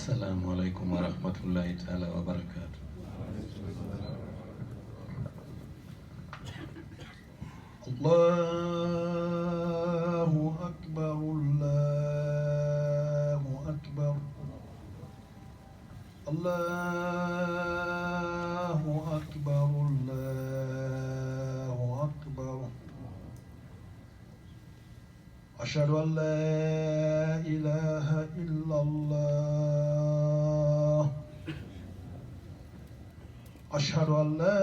السلام عليكم ورحمة الله تعالى وبركاته. الله أكبر الله أكبر الله أكبر الله أكبر. أشهد أن لا إله إلا الله. أشهد أن لا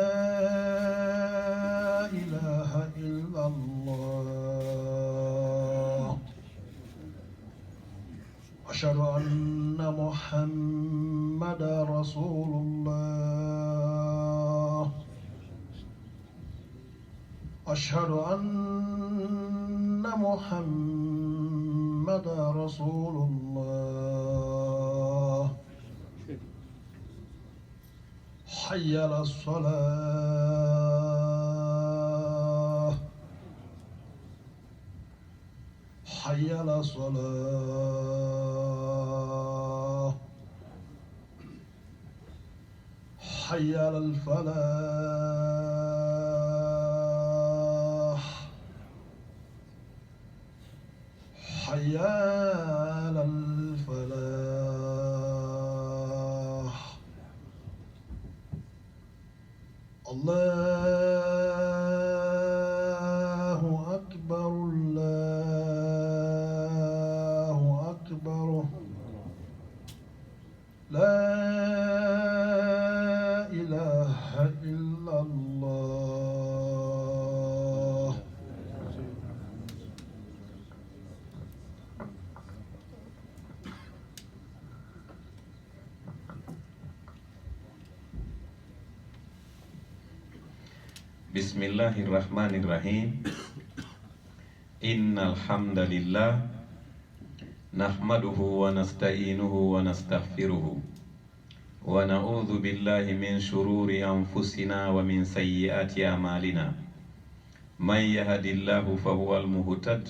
إله إلا الله. أشهد أن محمدا رسول الله. أشهد أن محمدا رسول الله. حي على الصلاة. حي على الصلاة. حي على الفلاح. حي على الفلاح. الله أكبر الله أكبر. لا إله إلا الله. بسم الله الرحمن الرحيم. إن الحمد لله نحمده ونستعينه ونستغفره ونعوذ بالله من شرور أنفسنا ومن سيئات أعمالنا. من يهد الله فهو المهتد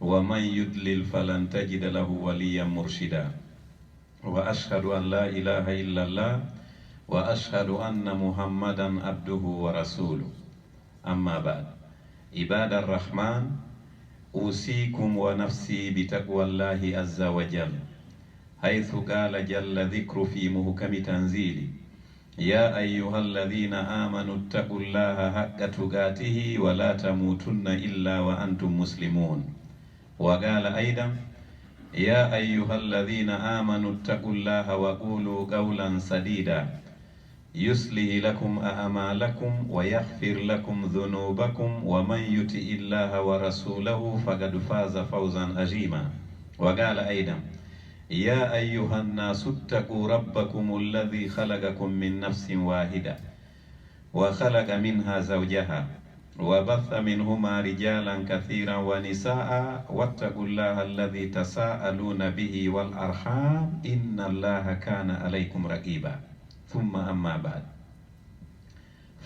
ومن يضلل فلن تجد له وليا مرشدا. وأشهد أن لا إله إلا الله وأشهد أن محمدا عبده ورسوله. أما بعد، عباد الرحمن، أوصيكم ونفسي بتقوى الله عز وجل، حيث قال جل ذكر في محكم تنزيله: يا أيها الذين آمنوا اتقوا الله حق تقاته ولا تموتن إلا وأنتم مسلمون. وقال أيضا: يا أيها الذين آمنوا اتقوا الله وقولوا قولا سديدا يصلح لكم أعمالكم ويغفر لكم ذنوبكم ومن يطع الله ورسوله فقد فاز فوزا عظيما. وقال أيضا: يا أيها الناس اتقوا ربكم الذي خلقكم من نفس واحدة وخلق منها زوجها وبث منهما رجالا كثيرا ونساء واتقوا الله الذي تساءلون به والأرحام إن الله كان عليكم رقيبا. ثم أما بعد،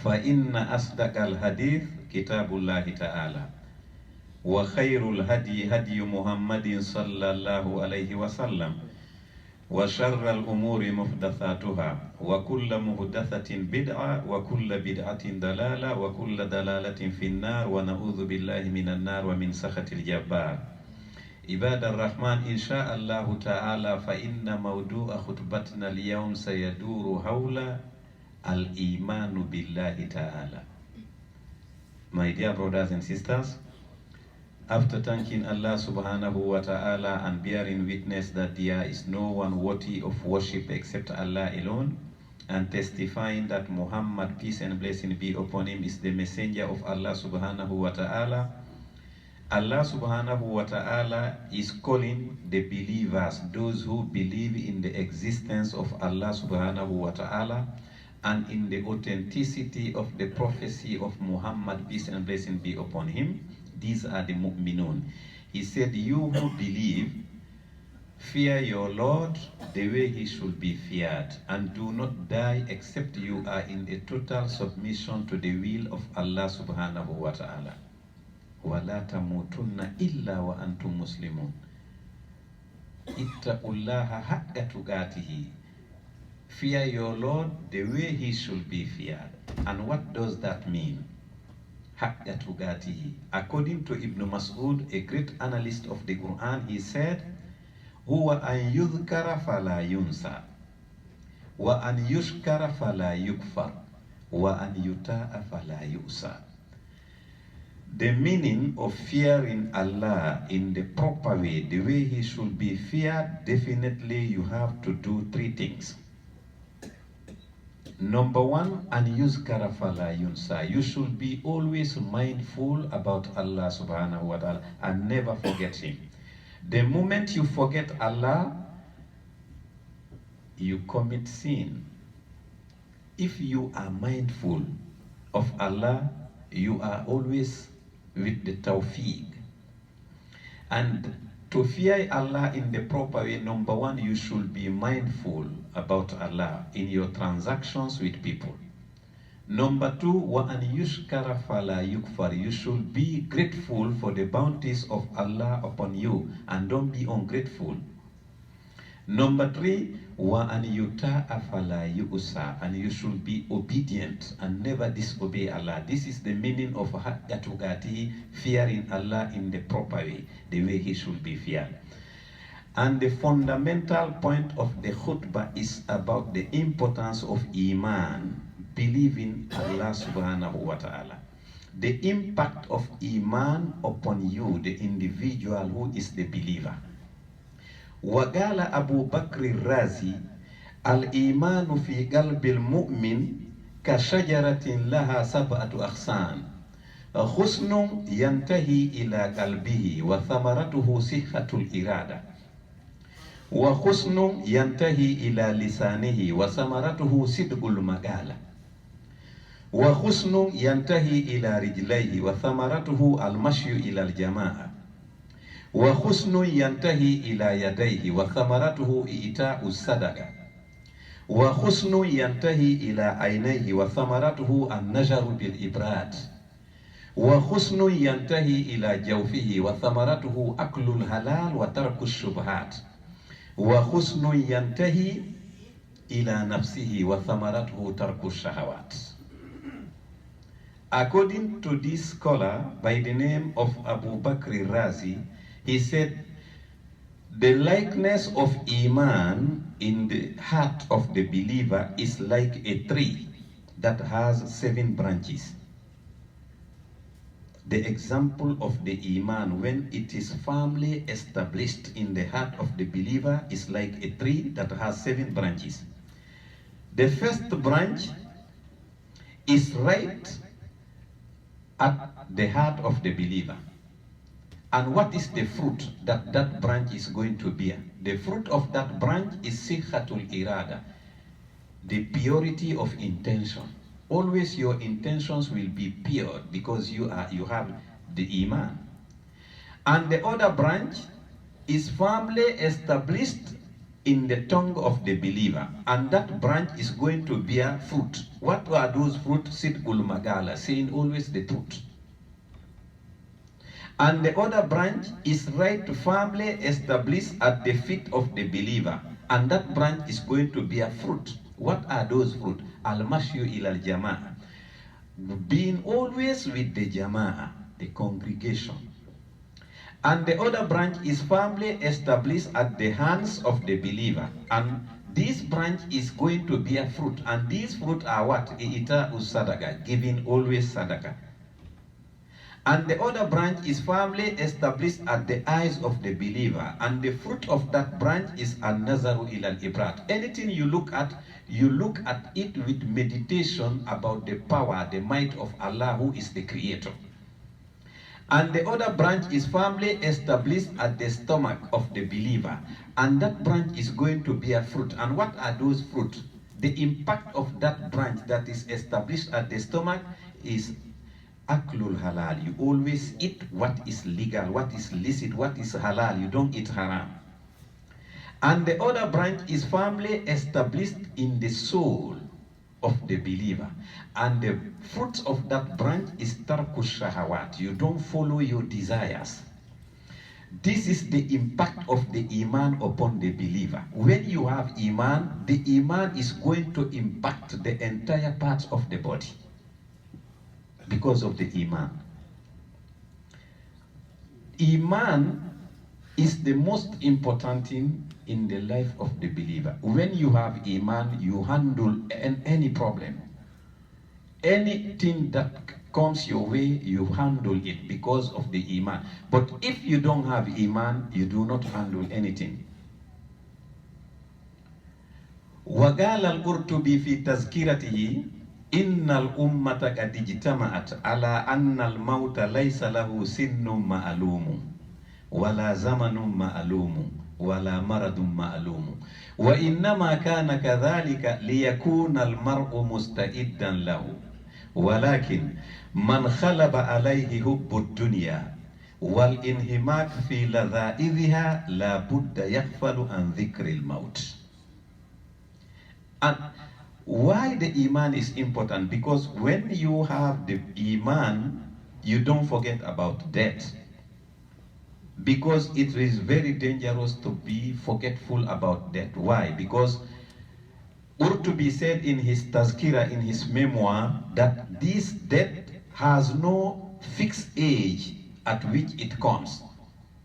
فإن أصدق الحديث كتاب الله تعالى، وخير الهدي هدي محمد صلى الله عليه وسلم، وشر الأمور محدثاتها، وكل محدثة بدعة، وكل بدعة ضلالة، وكل ضلالة في النار، ونعوذ بالله من النار ومن سخط الجبار. عباد الرحمن، إن شاء الله تعالى فإن موضوع خطبتنا اليوم سيدور حول الإيمان بالله تعالى. My dear brothers and sisters, after thanking Allah subhanahu wa ta'ala and bearing witness that there is no one worthy of worship except Allah alone, and testifying that Muhammad, peace and blessing be upon him, is the messenger of Allah subhanahu wa ta'ala, Allah subhanahu wa ta'ala is calling the believers, those who believe in the existence of Allah subhanahu wa ta'ala and in the authenticity of the prophecy of Muhammad, peace and blessing be upon him. These are the mu'minun. He said, you who believe, fear your Lord the way he should be feared, and do not die except you are in a total submission to the will of Allah subhanahu wa ta'ala. وَلَا تَمُوتُنَّ إِلَّا وَأَنْتُمْ مُسْلِمُونَ. Ittaqullaha haqqa tuqatihi. Fear your Lord the way he should be feared. And what does that mean? Haqqa tuqatihi. According to Ibn Mas'ud, a great analyst of the Quran, he said, Huwa an yudhkara fala yunsa, wa an yushkara fala yukfar, wa an yuta'a fala yusa. The meaning of fearing Allah in the proper way, the way he should be feared, definitely you have to do three things. Number one, an yuzkara fala yunsa. You should be always mindful about Allah subhanahu wa ta'ala and never forget him. The moment you forget Allah, you commit sin. If you are mindful of Allah, you are always with the tawfiq. And to fear Allah in the proper way, number one, you should be mindful about Allah in your transactions with people. Number two, wa an yushkara fala yukfar. You should be grateful for the bounties of Allah upon you and don't be ungrateful. Number three, wa an yuta'a fala yu'sa. And you should be obedient and never disobey Allah. This is the meaning of haqqa tuqatihi, fearing Allah in the proper way, the way he should be feared. And the fundamental point of the khutbah is about the importance of Iman, believing Allah subhanahu wa ta'ala. The impact of Iman upon you, the individual who is the believer. وقال أبو بكر الرازي الإيمان في قلب المؤمن كشجرة لها 7 أغصان حسن ينتهي إلى قلبه وثمرته صحة الإرادة وحسن ينتهي إلى لسانه وثمرته صدق المقالة وحسن ينتهي إلى رجليه وثمرته المشي إلى الجماعة وحسن ينتهي إلى يديه وثمرته إيتاء الصدقة وحسن ينتهي إلى عينيه وثمرته النجر بالإبراد وحسن ينتهي إلى جوفه وثمرته أكل الحلال وترك الشبهات وحسن ينتهي إلى نفسه وثمرته ترك الشهوات. According to this scholar by the name of Abu Bakr Razi, he said, the likeness of Iman in the heart of the believer is like a tree that has 7 branches. The example of the Iman when it is firmly established in the heart of the believer is like a tree that has 7 branches. The first branch is right at the heart of the believer. And what is the fruit that that branch is going to bear? The fruit of that branch is sikhatul irada, the purity of intention. Always your intentions will be pure because you have the Iman. And the other branch is firmly established in the tongue of the believer, and that branch is going to bear fruit. What are those fruit? Sidqul magala, saying always the truth. And the other branch is right firmly established at the feet of the believer, and that branch is going to bear fruit. What are those fruit? Al-mashyu ilal jama'ah, being always with the jama'ah, the congregation. And the other branch is firmly established at the hands of the believer, and this branch is going to bear fruit. And these fruit are what? I'ita'us sadaqah, giving always sadaqah. And the other branch is firmly established at the eyes of the believer, and the fruit of that branch is an-nazaru ilal ibrat. Anything you look at it with meditation about the power, the might of Allah, who is the creator. And the other branch is firmly established at the stomach of the believer, and that branch is going to bear fruit. And what are those fruit? The impact of that branch that is established at the stomach is aklul halal. You always eat what is legal, what is licit, what is halal. You don't eat haram. And the other branch is firmly established in the soul of the believer, and the fruit of that branch is tarku shahawat. You don't follow your desires. This is the impact of the Iman upon the believer. When you have Iman, the Iman is going to impact the entire parts of the body because of the Iman. Iman is the most important thing in the life of the believer. When you have Iman, you handle any problem. Anything that comes your way, you handle it because of the Iman. But if you don't have Iman, you do not handle anything. وقال القرطبي في تذكرته إن الأمة قد اجتمعت على أن الموت ليس له سن معلوم ولا زمن معلوم ولا مرض معلوم وإنما كان كذلك ليكون المرء مستعدا له ولكن من خلب عليه حب الدنيا والانهماك في لذائذها لا بد يغفل عن ذكر الموت. And why the Iman is important? Because when you have the Iman, you don't forget about death. Because it is very dangerous to be forgetful about death. Why? Because Urtubi said in his Tazkira, in his memoir, that this death has no fixed age at which it comes.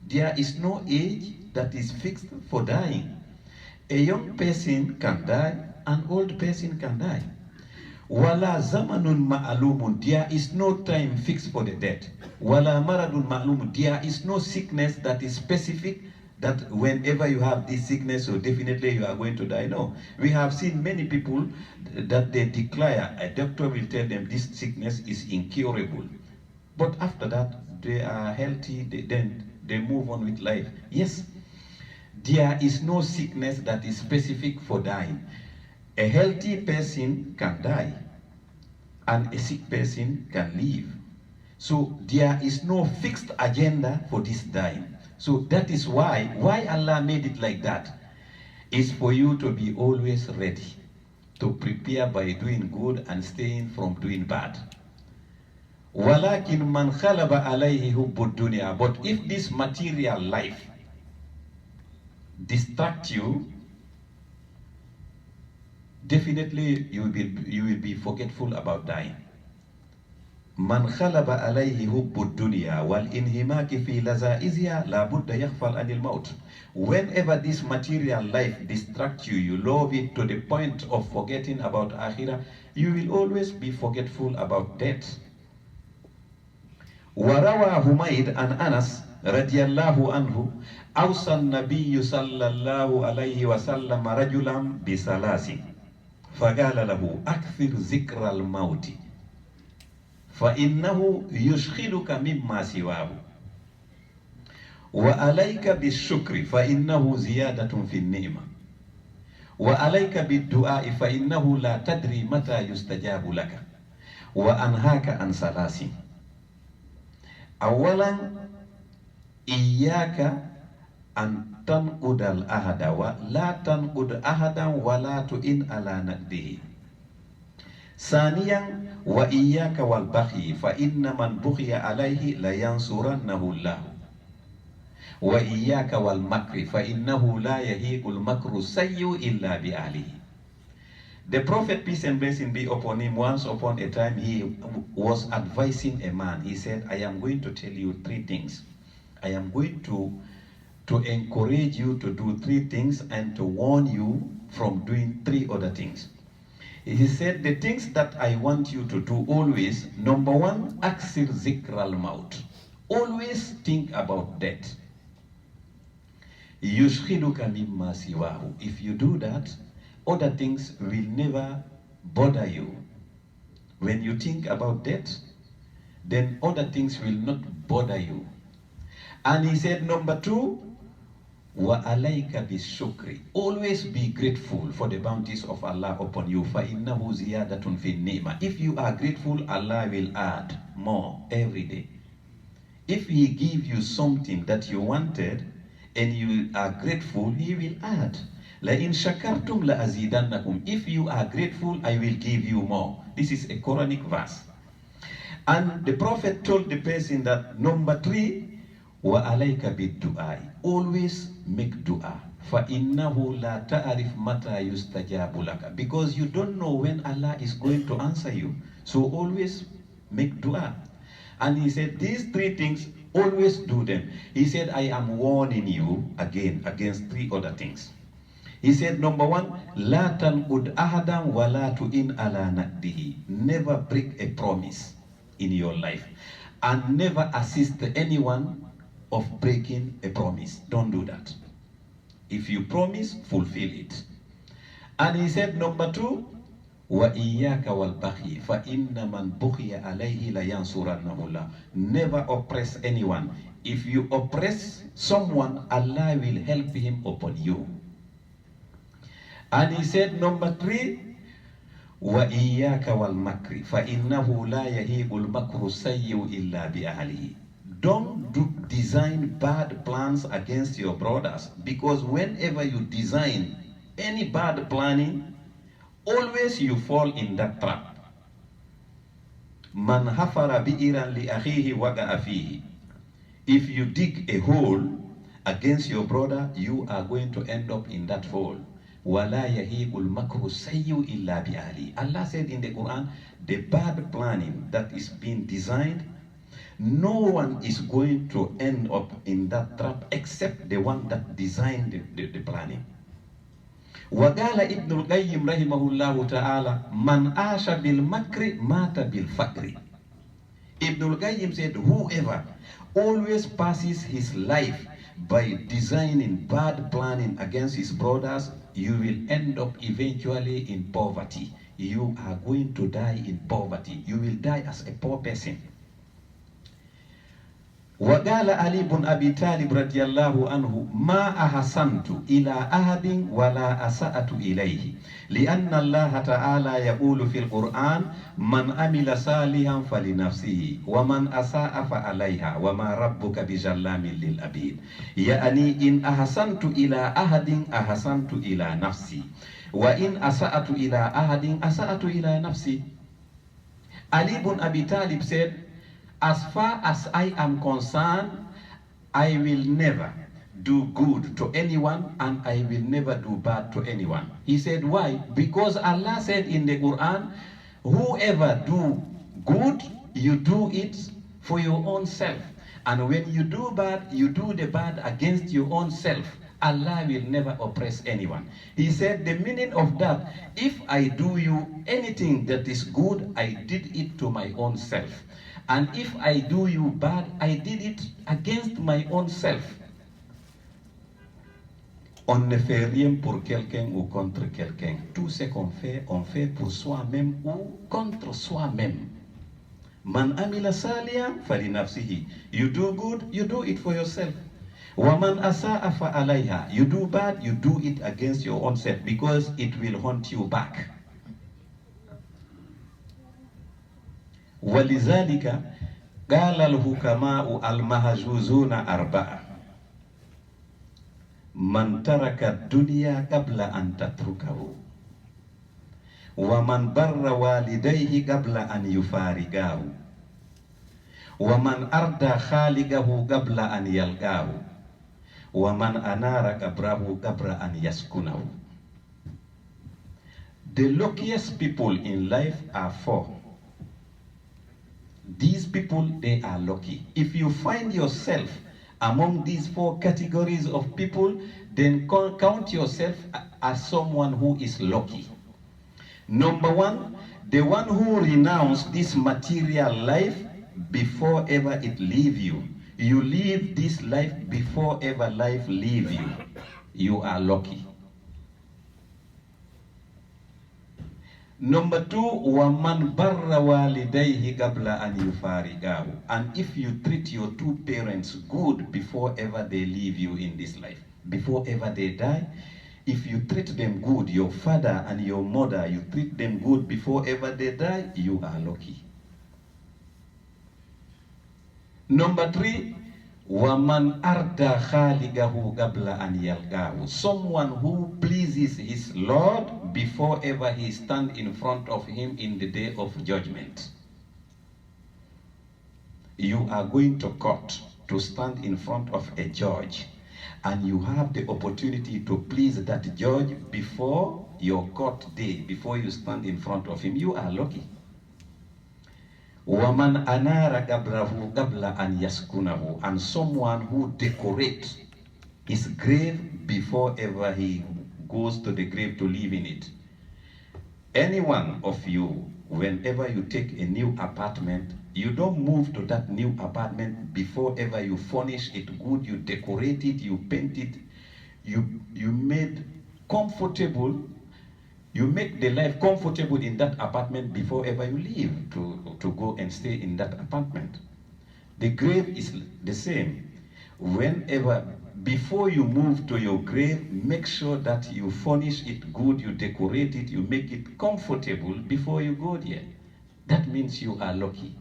There is no age that is fixed for dying. A young person can die, an old person can die. Wala zamanun ma'alumun, there is no time fixed for the death. Wala maradun ma'alumun, there is no sickness that is specific that whenever you have this sickness, so definitely you are going to die. No. We have seen many people that they declare, a doctor will tell them this sickness is incurable. But after that, they are healthy, then they move on with life. Yes, there is no sickness that is specific for dying. A healthy person can die, and a sick person can live. So there is no fixed agenda for this dying. So that is why Allah made it like that is for you to be always ready, to prepare by doing good and staying from doing bad. وَلَكِنْ مَنْ خَلَبَ عَلَيْهِ حُبُّ الدُّنْيَا. But if this material life distracts you, definitely you will be forgetful about dying. من خلب عليه حب الدنيا والانهماك في لذائذها لابد يغفل عن الموت. Whenever this material life distracts you, you love it to the point of forgetting about Akhirah, you will always be forgetful about death. وروى حميد عن أنس رضي الله عنه أوصى النبي صلى الله عليه وسلم رجلا بثلاث فقال له أكثر ذكر الموت فإنه يشغلك مما سواه وعليك بالشكر فإنه زيادة في النعمة وعليك بالدعاء فإنه لا تدري متى يستجاب لك وأنهاك عن ثلاث. أولا إياك أن تنقض العهد ولا تنقض أحدا ولا تئن على نقضه. ثانيا وإياك والبخي فإن من بخي عليه لينصرنه الله. وإياك والمكر فإنه لا يهيق المكر السيء إلا بأهله. The Prophet, peace and blessing be upon him, once upon a time he was advising a man. He said, I am going to tell you three things. I am going to encourage you to do three things and to warn you from doing three other things. He said, the things that I want you to do always, number one, aksir zikral maut. Always think about death. Yushkhiluka mimma siwahu. If you do that, other things will never bother you. When you think about death, then other things will not bother you. And he said, number two, wa alayka bishukri. Always be grateful for the bounties of Allah upon you. Fa innahu ziyadatun fi ni'ma. If you are grateful, Allah will add more every day. If He give you something that you wanted and you are grateful, He will add. La in shakartum la azidannakum. If you are grateful, I will give you more. This is a Quranic verse. And the Prophet told the person that number three, وَعَلَيْكَ بِالدُّعَاءِ. Always make dua. فَإِنَّهُ لَا تَعْرِفْ مَتَى يُسْتَجَابُ لَكَ. Because you don't know when Allah is going to answer you. So always make dua. And he said, these three things, always do them. He said, I am warning you again against three other things. He said, number one, La tanqud ahadan wa la tu'in ala naqdihi. Never break a promise in your life. And never assist anyone of breaking a promise. Don't do that. If you promise, fulfill it. And he said, number two, وَإِيَّاكَ وَالْبَخِي فَإِنَّ مَنْ بُخِيَ عَلَيْهِ لَيَنْصُرَنَّهُ اللَّهُ. Never oppress anyone. If you oppress someone, Allah will help him upon you. And he said, number three, وَإِيَّاكَ وَالْمَكْرِ فَإِنَّهُ لَا يَهِيبُ الْمَكْرُ السَّيِّئُ إِلَّا بِأَهْلِهِ. Don't design bad plans against your brothers, because whenever you design any bad planning, always you fall in that trap. Man hafara bi'iran li akhihi waqa'a fihi. If you dig a hole against your brother, you are going to end up in that hole. وَلَا يَهِيبُ الْمَكْرُ السَّيِّئُ إِلَّا بِأَهْلِهِ. Allah said in the Quran, the bad planning that is being designed, no one is going to end up in that trap except the one that designed the planning. وقال ابن القيم رحمه الله تعالى من عاش بالمكر مات بالفقر. Ibn al-Qayyim said, whoever always passes his life by designing bad planning against his brothers, you will end up eventually in poverty. You are going to die in poverty. You will die as a poor person. وقال علي بن أبي طالب رضي الله عنه ما أحسنت إلى أحد ولا أسأت إليه لأن الله تعالى يقول في القرآن من عمل صالحا فلنفسه ومن أساء فعليها وما ربك بظلام للعبيد. يعني إن أحسنت إلى أحد أحسنت إلى نفسي وإن أسأت إلى أحد أسأت إلى نفسي. Ali ibn Abi Talib said, as far as I am concerned, I will never do good to anyone and I will never do bad to anyone. He said, why? Because Allah said in the Quran, whoever do good, you do it for your own self. And when you do bad, you do the bad against your own self. Allah will never oppress anyone. He said the meaning of that, if I do you anything that is good, I did it to my own self. And if I do you bad, I did it against my own self. On ne fait rien pour quelqu'un ou contre quelqu'un. Tout ce qu'on fait, on fait pour soi-même ou contre soi-même. Man amila saliyan fali nafsihi. You do good, you do it for yourself. Waman asa'a fa alayha. You do bad, you do it against your own self, because it will haunt you back. ولذلك قال الحكماء المهجوزون أربعة من ترك الدنيا قبل أن تتركه ومن بر والديه قبل أن يفارقاه ومن أردى خالقه قبل أن يلقاه ومن أنار قبره قبل أن يسكنه. The luckiest people in life are four. These people, they are lucky. If you find yourself among these four categories of people, then count yourself as someone who is lucky. Number one, the one who renounced this material life before ever it leave you. You leave this life before ever life leave you. You are lucky. Number two, وَمَنْ بَرَّ وَالِدَيْهِ قَبْلَ أَنْ يُفَارِقَاهُ. And if you treat your two parents good before ever they leave you in this life, before ever they die, if you treat them good, your father and your mother, you treat them good before ever they die, you are lucky. Number three, وَمَنْ أَرْدَى خَالِقَهُ قَبْلَ أَنْ يَلْقَاهُ. Someone who pleases his Lord before ever he stand in front of him in the day of judgment. You are going to court to stand in front of a judge and you have the opportunity to please that judge before your court day, before you stand in front of him, you are lucky. وَمَنْ أَنَارَ قَبْرَهُ قَبْلَ أَنْ يَسْكُنَهُ, and someone who decorates his grave before ever he goes to the grave to live in it. Any one of you, whenever you take a new apartment, you don't move to that new apartment before ever you furnish it good, you decorate it, you paint it, you made comfortable, you make the life comfortable in that apartment before ever you leave to go and stay in that apartment. The grave is the same. Whenever, before you move to your grave, make sure that you furnish it good, you decorate it, you make it comfortable before you go there. That means you are lucky.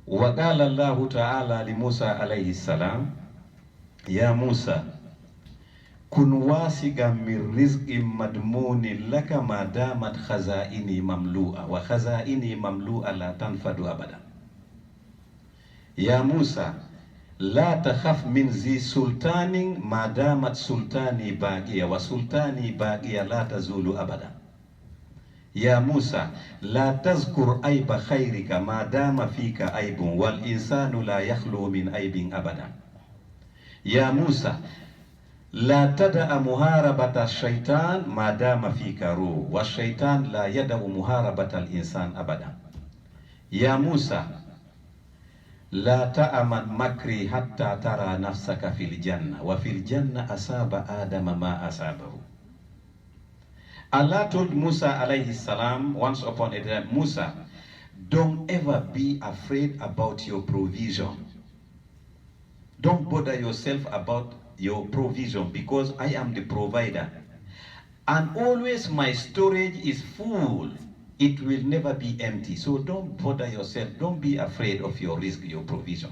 وقال الله تعالى لموسى عليه السلام يا موسى كن واثقا من رزق مضمون لك ما دامت خزائني مملوءة وخزائني مملوءة لا تنفد أبدا. يا موسى لا تخف من ذي سلطان ما دامت سلطاني باقية وسلطاني باقية لا تزول أبدا. يا موسى لا تذكر عيب خيرك ما دام فيك عيب والإنسان لا يخلو من عيب أبدا. يا موسى لا تدع محاربة الشيطان ما دام فيك روح والشيطان لا يدع محاربة الإنسان أبدا. يا موسى لا تأمن مكري حتى ترى نفسك في الجنة وفي الجنة أصاب آدم ما أصابه. Allah told Musa alayhi salam once upon a time, Musa, don't ever be afraid about your provision. Don't bother yourself about your provision because I am the provider. And always my storage is full. It will never be empty. So don't bother yourself. Don't be afraid of your risk, your provision.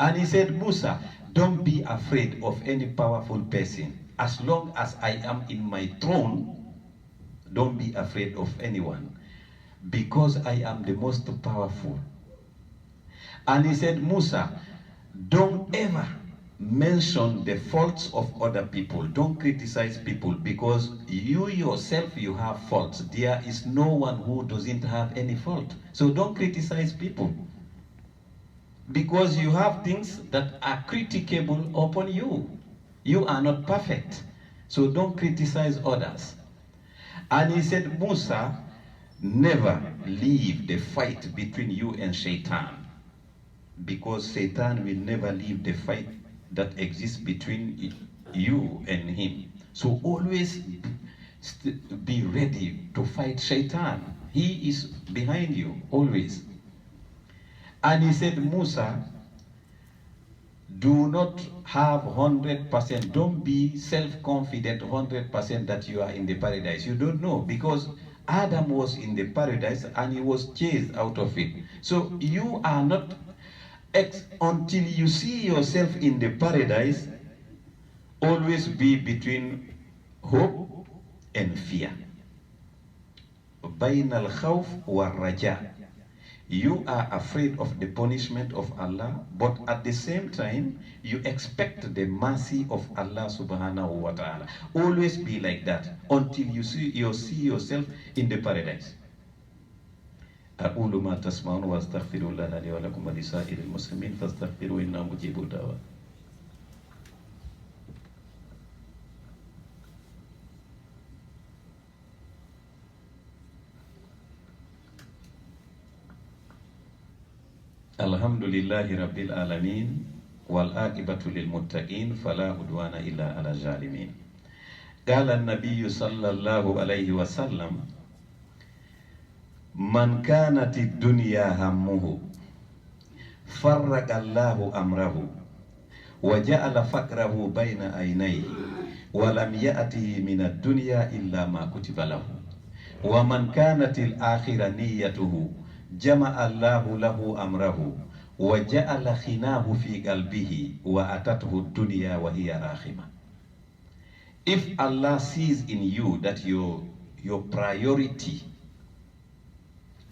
And he said, Musa, don't be afraid of any powerful person. As long as I am in my throne, don't be afraid of anyone, because I am the most powerful. And he said, Musa, don't ever mention the faults of other people. Don't criticize people, because you yourself, you have faults. There is no one who doesn't have any fault. So don't criticize people, because you have things that are criticable upon you. You are not perfect, so don't criticize others. And he said, Musa, never leave the fight between you and Shaitan, because Satan will never leave the fight that exists between you and him. So always be ready to fight Shaitan. He is behind you, always. And he said, Musa, do not have 100%, don't be self-confident 100% that you are in the paradise. You don't know, because Adam was in the paradise and he was chased out of it. So you are not, until you see yourself in the paradise, always be between hope and fear. بين الخوف والرجاء. You are afraid of the punishment of Allah, but at the same time, you expect the mercy of Allah subhanahu wa ta'ala. Always be like that until you see yourself in the paradise. أقول ما تسمعون وأستغفر الله لي ولكم ولسائر المسلمين فاستغفروا إنه مجيب الدعوات. الحمد لله رب العالمين والعاقبة للمتقين فلا عدوان إلا على الظالمين. قال النبي صلى الله عليه وسلم من كانت الدنيا همه فرق الله أمره وجعل فقره بين عينيه ولم يأته من الدنيا إلا ما كتب له ومن كانت الآخرة نيته جمع الله له أمره وجعل خناه في قلبه وأتته الدنيا وهي راخمة. If Allah sees in you that your priority,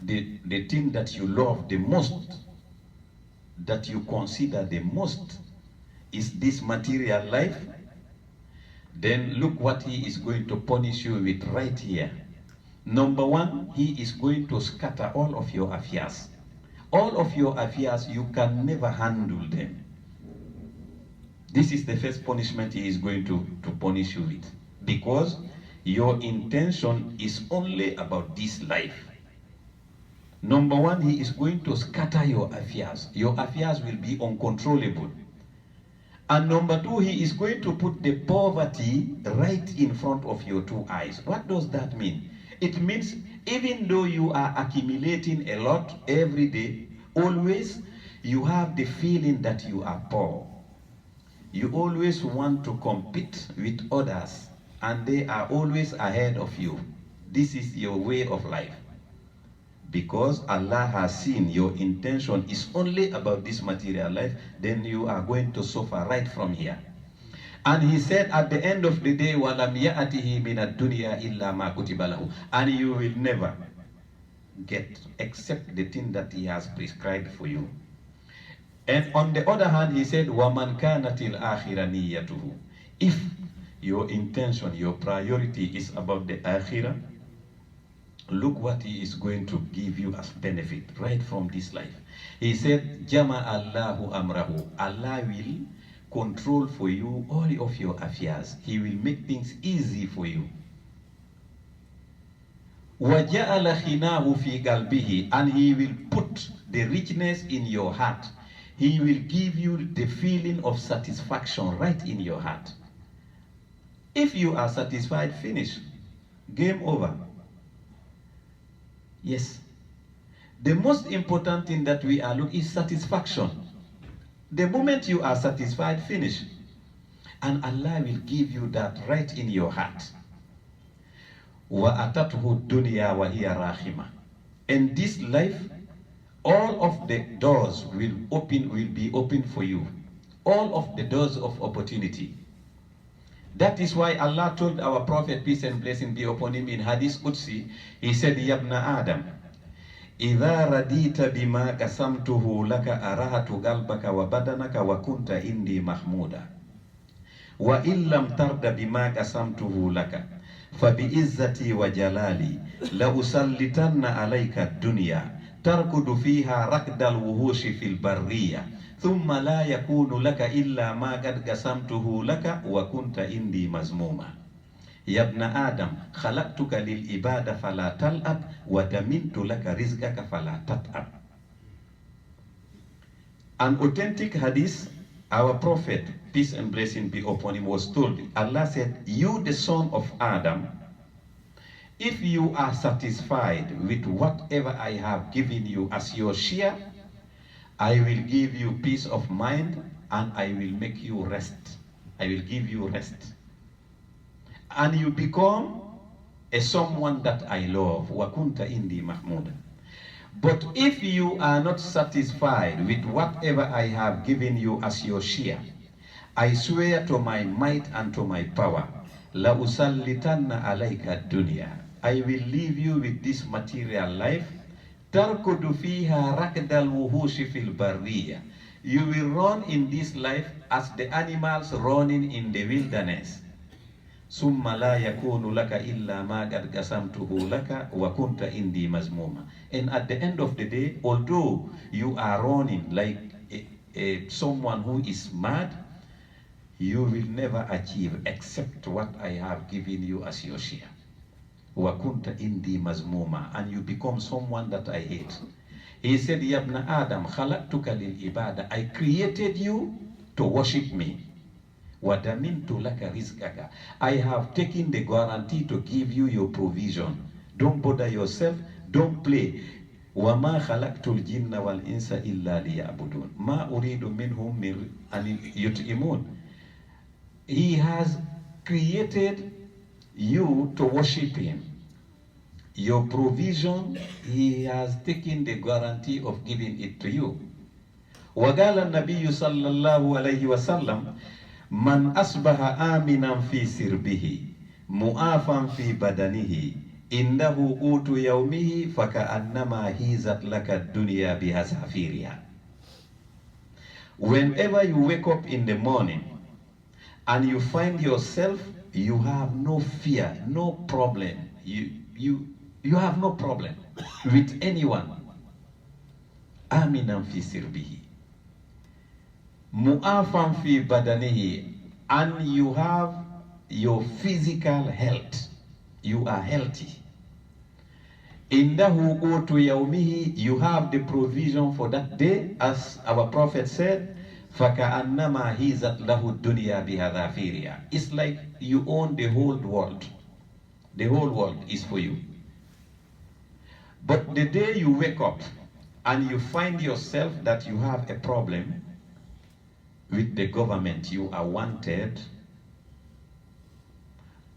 the thing that you love the most that you consider the most is this material life, then look what he is going to punish you with right here. Number one, he is going to scatter all of your affairs. All of your affairs, you can never handle them. This is the first punishment he is going to punish you with. Because your intention is only about this life. Number one, he is going to scatter your affairs. Your affairs will be uncontrollable. And number two, he is going to put the poverty right in front of your two eyes. What does that mean? It means even though you are accumulating a lot every day, always you have the feeling that you are poor. You always want to compete with others, and they are always ahead of you. This is your way of life. Because Allah has seen your intention is only about this material life, then you are going to suffer right from here. And he said at the end of the day, وَلَمْ يَأْتِهِ مِنَ الدُّنْيَا إِلَّا مَا كُتِبَ لَهُ. And you will never get except the thing that he has prescribed for you. And on the other hand, he said, وَمَنْ كَانَتِ الْآخِرَ نِيَّتُهُ. If your intention, your priority is about the akhirah, look what he is going to give you as benefit right from this life. He said, Jama Allahu amrahu. Allah will control for you all of your affairs. He will make things easy for you. وَجَعَلَ خِنَاهُ فِي قَلْبِهِ. And he will put the richness in your heart. He will give you the feeling of satisfaction right in your heart. If you are satisfied, finish. Game over. Yes. The most important thing that we are looking is satisfaction. The moment you are satisfied, finish. And Allah will give you that right in your heart. وَأَتَتْهُ الدُّنْيَا وَهِيَ رَاخِمَةٌ. In this life, all of the doors will be open for you. All of the doors of opportunity. That is why Allah told our Prophet, peace and blessing be upon him, in Hadith Qudsi, he said, Yabna Adam, إِذَا رَدِيتَ بِمَا قَسَمْتُهُ لَكَ أَرَهَتُ قَلْبَكَ وَبَدَنَكَ وَكُنْتَ إِنْدِي مَحْمُودًا وَإِنْ لَمْ تَرْدَ بِمَا قَسَمْتُهُ لَكَ فَبِإِزَّتِي وَجَلَالِي لَأُسَلِّطَنَّ عَلَيْكَ الدُّنْيَا تَرْكُضُ فِيهَا رَكْدَ الْوُحُوشِ فِي الْبَرِّيَّةِ ثُمَّ لَا يَكُونُ لَكَ إِلَّا مَا قَدْ قَسَمْتُهُ لَكَ وَكُنْتَ إِنْدِي مَزْمُومًا يَا ابْنَ آدَمَ خَلَقْتُكَ لِلْعِبَادَةِ فَلَا تَلْأَبْ وَدَمِنْتُ لَكَ رِزْقَكَ فَلَا تَتْعَبْ. An authentic hadith, our Prophet, peace and blessing be upon him, was told, Allah said, you the son of Adam, if you are satisfied with whatever I have given you as your share, I will give you peace of mind and I will make you rest. I will give you rest. And you become a someone that I love. وَكُنْتَ إِنْدِي مَحْمُودًا. But if you are not satisfied with whatever I have given you as your share, I swear to my might and to my power, لَأُسَلِّطَنَّ عَلَيْكَ الدُّنْيَا. I will leave you with this material life. تَرْكُضُ فِيهَا رَكْدَ الْوُحُوشِ فِي الْبَرِّيَّةِ. You will run in this life as the animals running in the wilderness. ثُمَّ لَا يَكُونُ لَكَ إِلَّا مَا قَدْ قَسَمْتُهُ لَكَ وَكُنْتَ إِنْدِي مَزْمُومًا. And at the end of the day, although you are running like someone who is mad, you will never achieve except what I have given you as your share. وَكُنْتَ إِنْدِي مَزْمُومًا. And you become someone that I hate. He said, Yabna Adam, خَلَقْتُكَ لِلْعِبَادَةِ. I created you to worship me. وَدَمِنْتُ لَكَ رِزْقَكَ. I have taken the guarantee to give you your provision. Don't bother yourself. Don't play. وَمَا خَلَقْتُ الْجِنَّ وَالْإِنسَ إِلَّا لِيَعْبُدُونَ مَا أُرِيدُ مِنْهُمْ مِنْ أَنْ يُطْعِمُونَ. He has created you to worship him. Your provision, he has taken the guarantee of giving it to you. وَقَالَ النَّبِيُّ صَلَّى اللَّهُ عَلَيْهِ وَسَلَّمَ مَنْ أَصْبَحَ آمِنًا فِي سِرْبِهِ مُعَافًا فِي بَدَنِهِ إِنَّهُ قُوتُ يَوْمِهِ فَكَأَنَّمَا هِيزَتْ لَكَ الدُّنْيَا بِحَذَافِيرِهَا. Whenever you wake up in the morning and you find yourself, you have no fear, no problem. You have no problem with anyone. Aminan fi sirbihi. Mu'afan fi badanihi. And you have your physical health. You are healthy. Indahu utu yaumihi, you have the provision for that day, as our Prophet said, فَكَأَنَّمَا هِزَتْ لَهُ الدُّنْيَا بِهَذَافِيرِهَا. It's like you own the whole world. The whole world is for you. But the day you wake up and you find yourself that you have a problem with the government, you are wanted,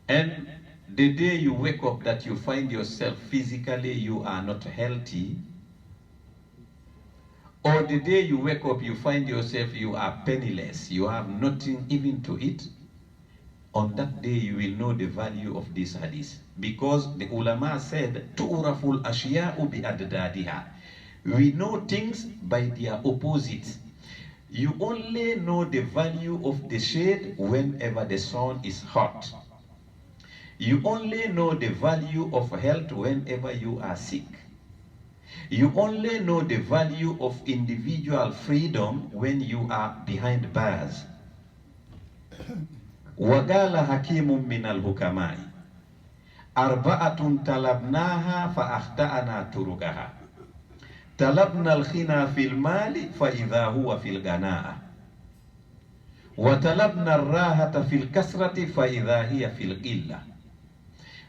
and the day you wake up that you find yourself physically you are not healthy, or the day you wake up you find yourself you are penniless, you have nothing even to eat, on that day you will know the value of this hadith. Because the ulama said, tu'raful ashya'u bi'adadadiha. We know things by their opposites. You only know the value of the shade whenever the sun is hot. You only know the value of health whenever you are sick. You only know the value of individual freedom when you are behind bars. Wagala hakimun min al-hukamai. Arba'atun talabnaha fa'akhta'ana turukaha. Talabna al-khina fil mali fa'idha huwa fil gana'a. Watalabna al-rahata fil kasrati fa'idha hiya fil qilla.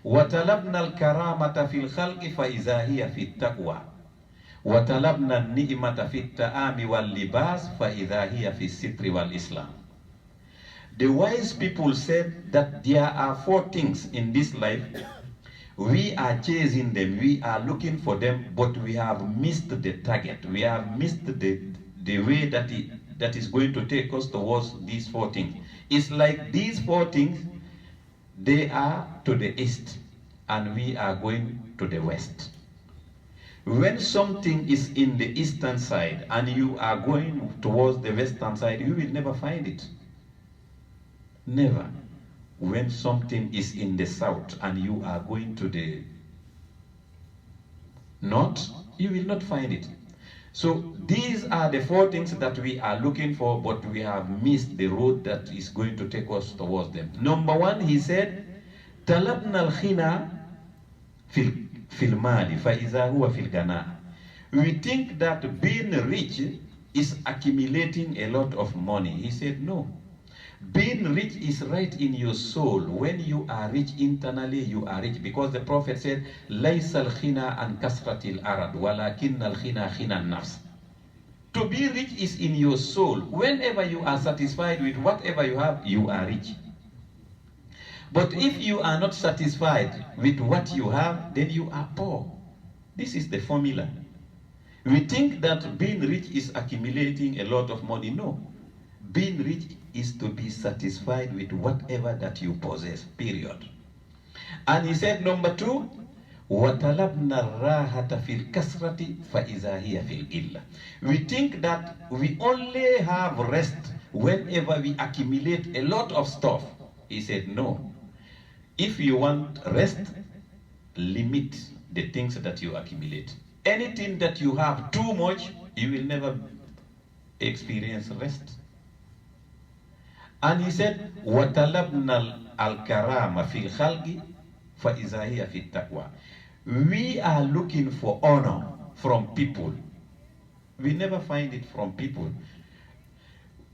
Watalabna al-karamata fil khalqi fa'idha hiya fil taqwa. Watalabna al-ni'mata fil ta'ami wal libas fa'idha hiya fil sitri wal islam. The wise people said that there are 4 things in this life. We are chasing them, we are looking for them, but we have missed the target. We have missed the way that is going to take us towards these 4 things. It's like these 4 things, they are to the east, and we are going to the west. When something is in the eastern side, and you are going towards the western side, you will never find it. Never. When something is in the south and you are going to the north, you will not find it. So these are the 4 things that we are looking for, but we have missed the road that is going to take us towards them. Number 1, he said, Talabna al-khina fil mali fa iza huwa fil gana. We think that being rich is accumulating a lot of money. He said, no. Being rich is right in your soul. When you are rich internally, you are rich. Because the Prophet said, لَيْسَ الْخِنَا عَنْ كَسْرَةِ الْأَرَضِ وَلَكِنَّ الْخِنَا خِنَى النَّفْسِ. To be rich is in your soul. Whenever you are satisfied with whatever you have, you are rich. But if you are not satisfied with what you have, then you are poor. This is the formula. We think that being rich is accumulating a lot of money. No. Being rich is to be satisfied with whatever that you possess, period. And he said, number 2, وَطَلَبْنَا الرَّاحَةَ فِي الْكَسْرَةِ فَإِذَا هِيَ فِي الْإِلَّةِ. We think that we only have rest whenever we accumulate a lot of stuff. He said, no. If you want rest, limit the things that you accumulate. Anything that you have too much, you will never experience rest. And he said, وَطَلَبْنَا الْكَرَامَ فِي الْخَلْقِ فَإِذَا هِيَ فِي التَّقْوَى. We are looking for honor from people. We never find it from people.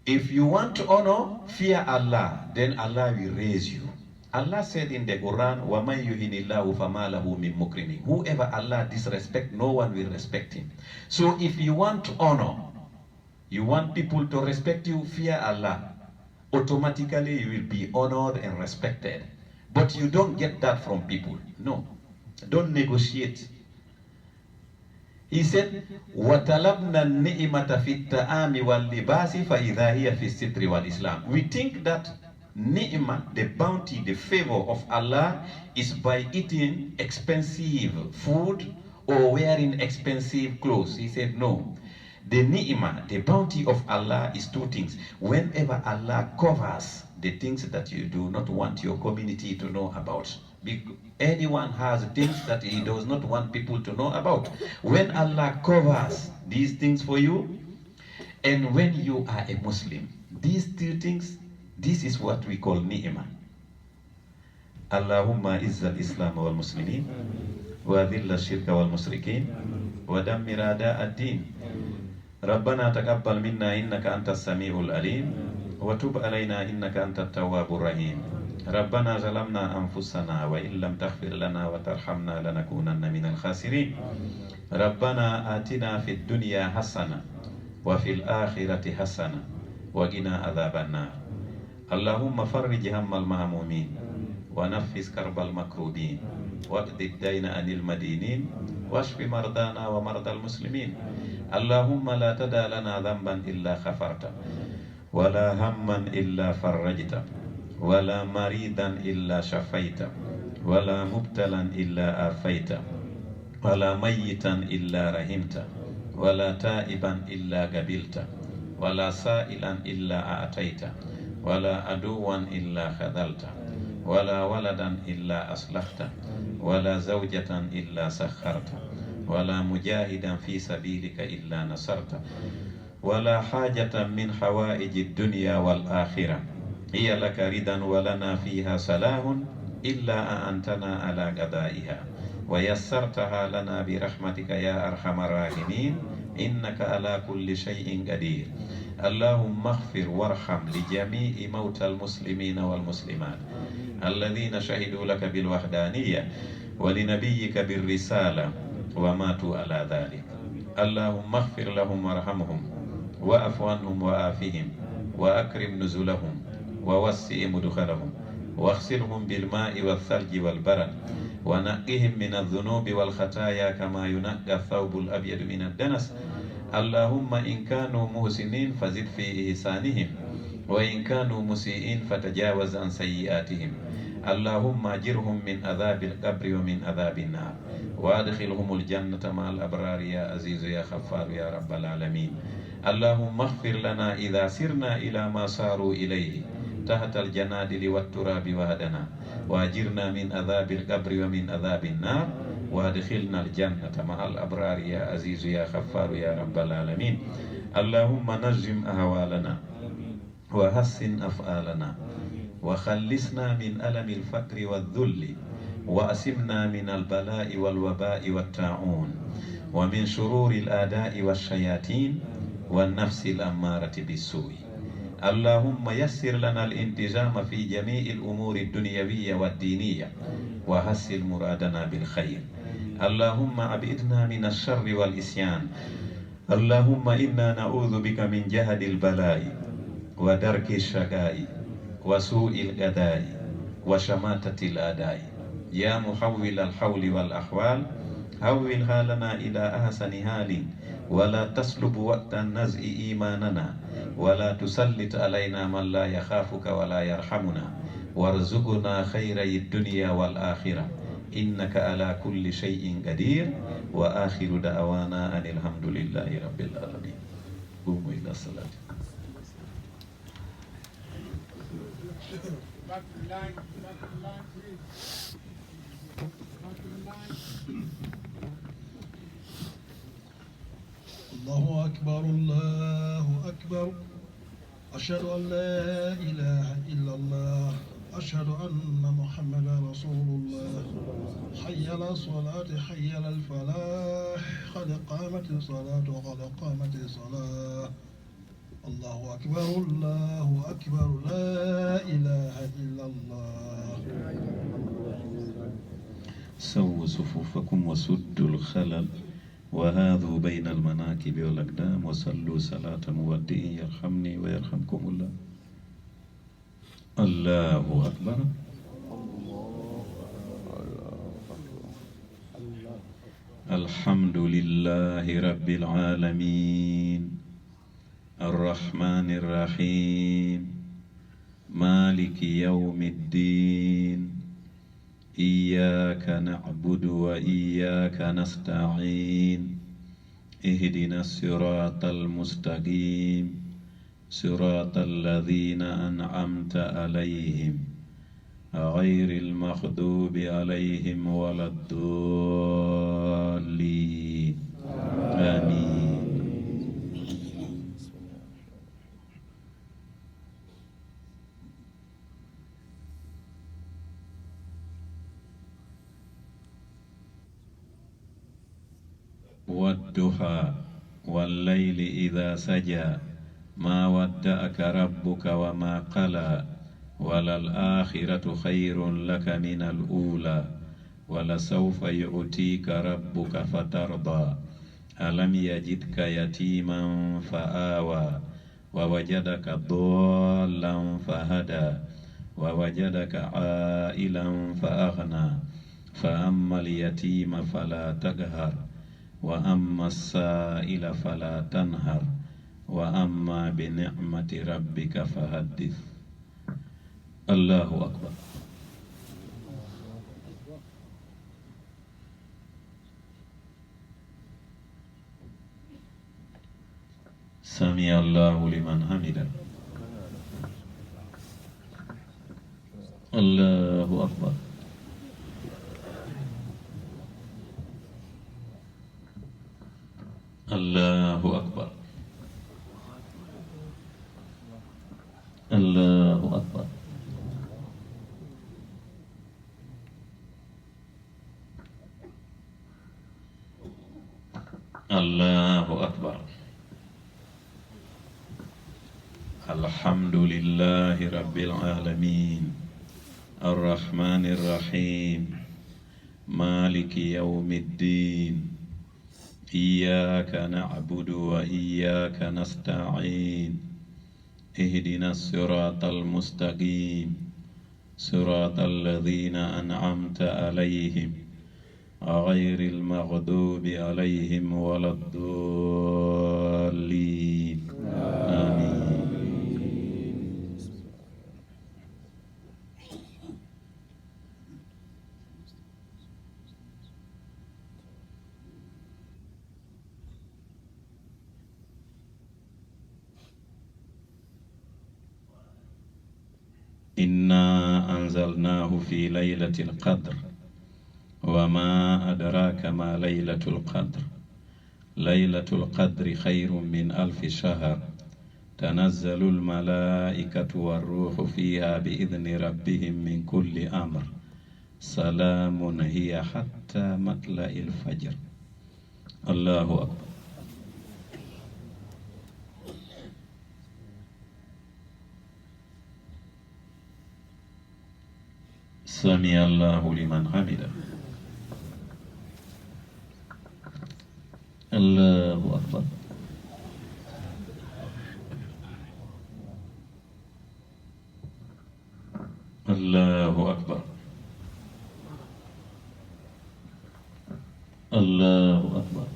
If you want honor, fear Allah, then Allah will raise you. Allah said in the Quran, وَمَنْ يُهِنِ اللَّهُ فَمَا لَهُ مِنْ مُكْرِمٍ. Whoever Allah disrespect, no one will respect him. So if you want honor, you want people to respect you, fear Allah. Automatically you will be honored and respected. But you don't get that from people. No. Don't negotiate. He said, وَطَلَبْنَا النِّئِمَةَ فِي التَّآمِ وَاللِّبَاسِ فَإِذَا هِيَ فِي السِّتْرِ وَالْإِسْلَامِ. We think that ni'mah, the bounty, the favor of Allah is by eating expensive food or wearing expensive clothes. He said, no. The ni'mah, the bounty of Allah is two things. Whenever Allah covers the things that you do not want your community to know about. Anyone has things that he does not want people to know about. When Allah covers these things for you, and when you are a Muslim, these two things, this is what we call ni'mah. Allahumma izzal Islam wal Muslimin, wa dhilla shirka wal musrikin, wa dammir a'da ad-din. ربنا تقبل منا إنك أنت السميع العليم وتب علينا إنك أنت التواب الرحيم ربنا ظلمنا أنفسنا وإن لم تغفر لنا وترحمنا لنكونن من الخاسرين ربنا آتنا في الدنيا حسنة وفي الآخرة حسنة وقنا عذاب النار اللهم فرج هم المهمومين ونفس كرب المكروبين واقض الدين عن المدينين واشف مرضانا ومرضى المسلمين اللهم لا تدع لنا ذنبا إلا غفرته ولا هما إلا فرجته ولا مريضا إلا شفيته ولا مبتلا إلا آفيته ولا ميتا إلا رحمته ولا تائبا إلا قبلته ولا سائلا إلا أعطيته ولا عدوا إلا خذلته ولا ولدا إلا أصلحته ولا زوجة إلا سخرته ولا مجاهدا في سبيلك إلا نصرته ولا حاجة من حوائج الدنيا والآخرة هي لك رضا ولنا فيها صلاح إلا أنتنا على قضائها ويسرتها لنا برحمتك يا أرحم الراحمين إنك على كل شيء قدير اللهم اغفر وارحم لجميع موتى المسلمين والمسلمات الذين شهدوا لك بالوحدانية ولنبيك بالرسالة وماتوا على ذلك اللهم اغفر لهم وارحمهم واعف عنهم وعافهم وأكرم نزلهم ووسع مدخلهم واغسلهم بالماء والثلج والبرد ونقهم من الذنوب والخطايا كما ينقى الثوب الأبيض من الدنس اللهم إن كانوا محسنين فزد في إحسانهم وإن كانوا مسيئين فتجاوز عن سيئاتهم اللهم أجرهم من عذاب القبر ومن عذاب النار وأدخلهم الجنة مع الأبرار يا عزيز يا غفار يا رب العالمين اللهم اغفر لنا إذا سرنا إلى ما صاروا إليه تحت الجنادل والتراب وهدنا وأجرنا من عذاب القبر ومن عذاب النار وأدخلنا الجنة مع الأبرار يا عزيز يا غفار يا رب العالمين اللهم نجم أهوالنا وحسن أفعالنا وخلصنا من ألم الفقر والذل وأسمنا من البلاء والوباء والطاعون ومن شرور الأعداء والشياطين والنفس الأمارة بالسوء اللهم يسر لنا الانتظام في جميع الأمور الدنيوية والدينية وحسن مرادنا بالخير اللهم أبعدنا من الشر والإسيان اللهم إنا نعوذ بك من جهد البلاء ودرك الشقاء وسوء القضاء وشماتة الأعداء يا محول الحول والأحوال حولها لنا إلى أحسن حال ولا تسلب وقت النزع إيماننا ولا تسلط علينا من لا يخافك ولا يرحمنا وارزقنا خيري الدنيا والآخرة إنك على كل شيء قدير وآخر دعوانا أن الحمد لله رب العالمين قوموا إلى الصلاة Back to the line, please. Back to the line. الله أكبر الله أكبر أشهد أن لا إله إلا الله أشهد أن محمدا رسول الله حي على الصلاة حي على الفلاح قد قامت الصلاة وقد قامت الصلاة الله أكبر الله أكبر لا إله إلا الله سووا صفوفكم وسدوا الخلل وهذوا بين المناكب والأقدام وصلوا صلاة مودئ يرحمني ويرحمكم الله الله أكبر الحمد لله رب العالمين الرحمن الرحيم مالك يوم الدين إياك نعبد وإياك نستعين اهدنا الصراط المستقيم صراط الذين أنعمت عليهم غير المغضوب عليهم ولا الضالين آمين. والضحى والليل إذا سجى ما ودعك ربك وما قلى وللآخرة خير لك من الأولى ولسوف يؤتيك ربك فترضى ألم يجدك يتيما فآوى ووجدك ضالا فهدى ووجدك عائلا فأغنى فأما اليتيم فلا تقهر وأما السائل فلا تنهر وأما بنعمة ربك فحدث. الله أكبر. سمع الله لمن حمده. الله أكبر. الله أكبر. الله أكبر. الله أكبر. الحمد لله رب العالمين الرحمن الرحيم مالك يوم الدين إياك نعبد وإياك نستعين اهدنا الصراط المستقيم صراط الذين أنعمت عليهم غير المغضوب عليهم ولا الضالين آمين. إنا أنزلناه في ليلة القدر وما أدراك ما ليلة القدر ليلة القدر خير من 1000 شهر تنزل الملائكة والروح فيها بإذن ربهم من كل أمر سلام هي حتى مطلع الفجر. الله أكبر. سمع الله لمن حمده. الله أكبر. الله أكبر. الله أكبر.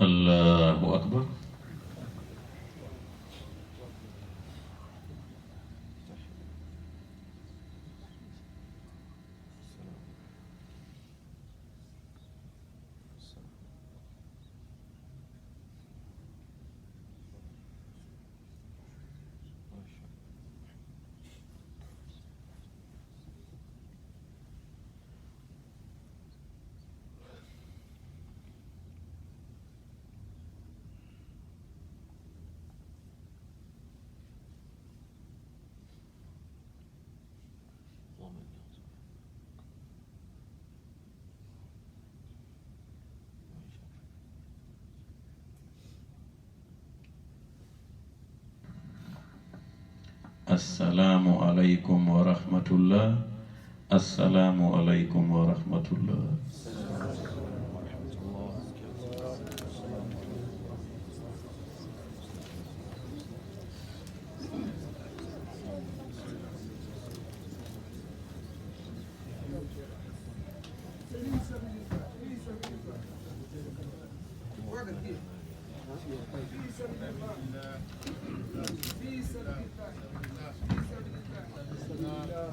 الله أكبر. السلام عليكم ورحمة الله. السلام عليكم ورحمة الله.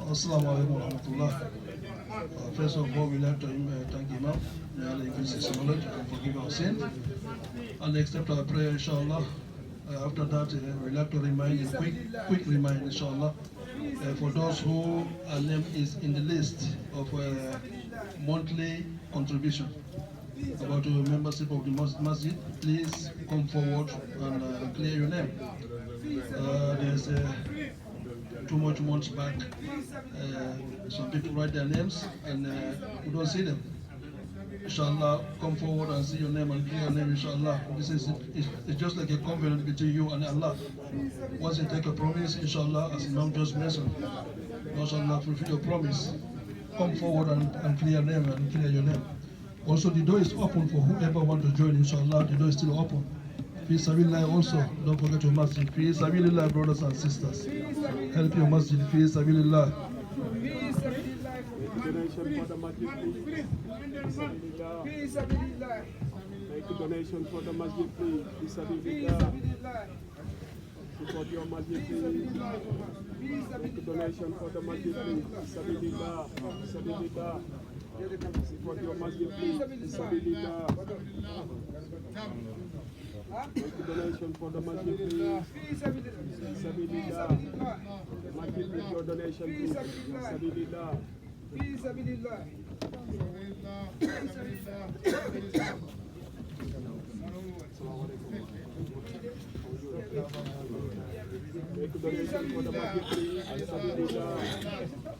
Assalamu alaikum wa rahmatullah. First of all, we'd like to thank Imam. May Allah increase his knowledge and forgive our sins and accept our prayer, inshallah. After that, we'd like to remind a quick reminder, inshallah, for those who name is in the list of monthly contribution about the membership of the masjid, please come forward and clear your name. There's 2 months back, some people write their names and we don't see them. Inshallah, come forward and see your name and clear your name, inshallah. This is it's just like a covenant between you and Allah. Once you take a promise, inshallah, as Imam just mentioned, inshallah, fulfill your promise. Come forward and clear your name and clear your name. Also, the door is open for whoever want to join, inshallah. The door is still open. Fi sabilillah also, don't forget your masjid. Fi sabilillah, brothers and sisters. Help your masjid. Fi sabilillah. Donation for the masjid, please. Make a donation for the masjid, please. Fisabilillah. Support your masjid, please. Make a donation for the masjid, please. Fisabilillah. Fisabilillah. Support your masjid, please. Fisabilillah. Make a donation for the masjid, please. Fisabilillah. Masjid, make your donation, please. Fisabilillah. Make a donation for the masjid, please. Fisabilillah.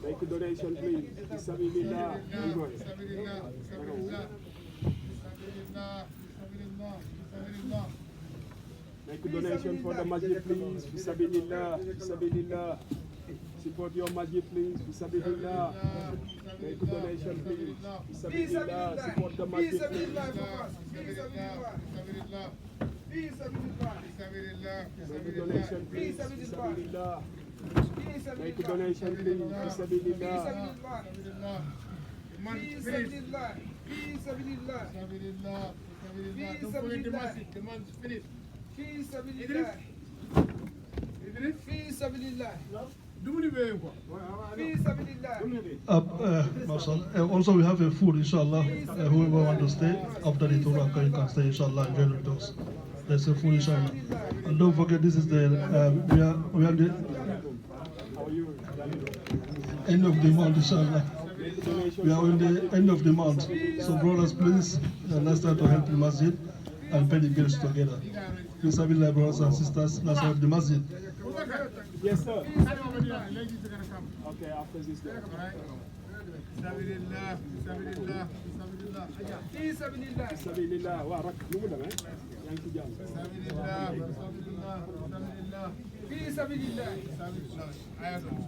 Make a donation, please. Fisabilillah. Make a donation for the masjid, please. Fisabilillah. Fisabilillah. Support your masjid, please. Fisabilillah. Make a donation, please. Fisabilillah. Support the masjid, please. Make a donation, please. Fisabilillah. Make a donation, please. Fisabilillah. Don't forget the masjid. The month's finished. Also, we have a food, inshallah. Whoever want to stay after the Torah, you can stay, inshallah, and join with us. There's a food, inshallah. And don't forget, this is the we are the end of the month, inshallah. We are in the end of the month. So, brothers, please, let's start to help the masjid and pay the bills together. Please, have brothers and sisters, let's help the masjid. Yes, sir. Ladies are gonna come. Okay, after this. Alright. Fisabilillah, fisabilillah, fisabilillah. Fisabilillah. Fisabilillah. Waa rak lu mu demee yaa ngi ci jàmm. Fisabilillah, fisabilillah, fisabilillah. Fisabilillah.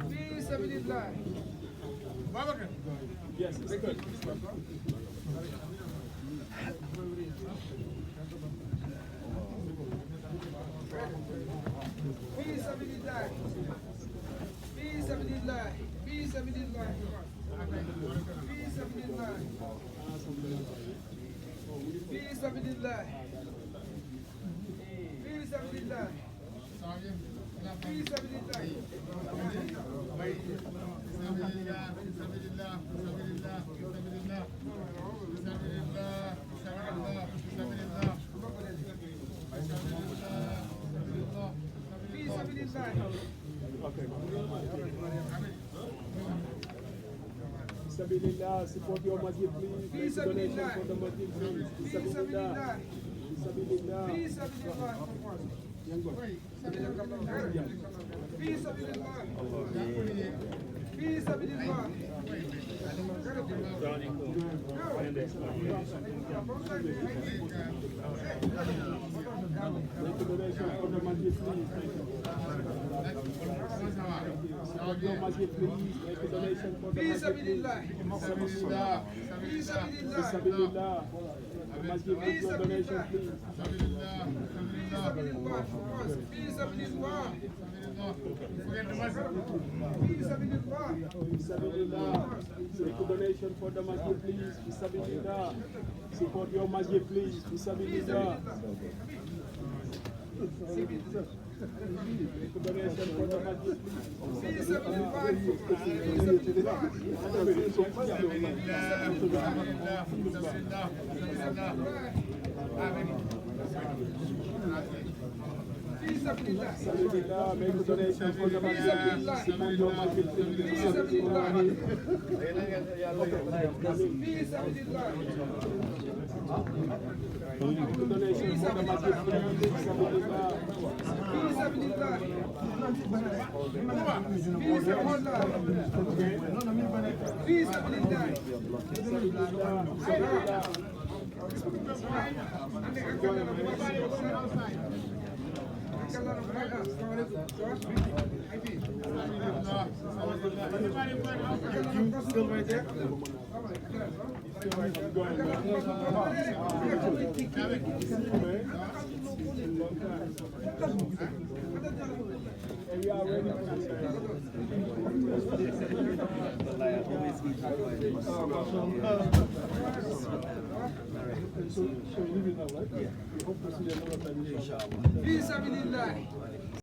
Fisabilillah. Babakar. Yes, it's good. Fisabilillah. Fisabilillah. Fisabilillah. Fisabilillah. Fisabilillah. Fisabilillah. Fisabilillah, support your masjid, please. Make a donation for the masjid, please. Fisabilillah. Fisabilillah. Young boy. Make a donation for the masjid, please. Support your masjid, please. Make a donation for the masjid, please. Fisabilillah. Fisabilillah. The masjid, make your donation, please. Fisabilillah. Make a donation for the masjid, please. Fisabilillah. Support your masjid, please. Fisabilillah. Make a donation for the masjid, please. Sabilillah, make a donation for the masjid, support your masjid, please. Sabilillah. Make a donation for the masjid, please. Sabilillah. Still right there? We are ready for this. So you leave it now, right? We hope to see you another time. Peace,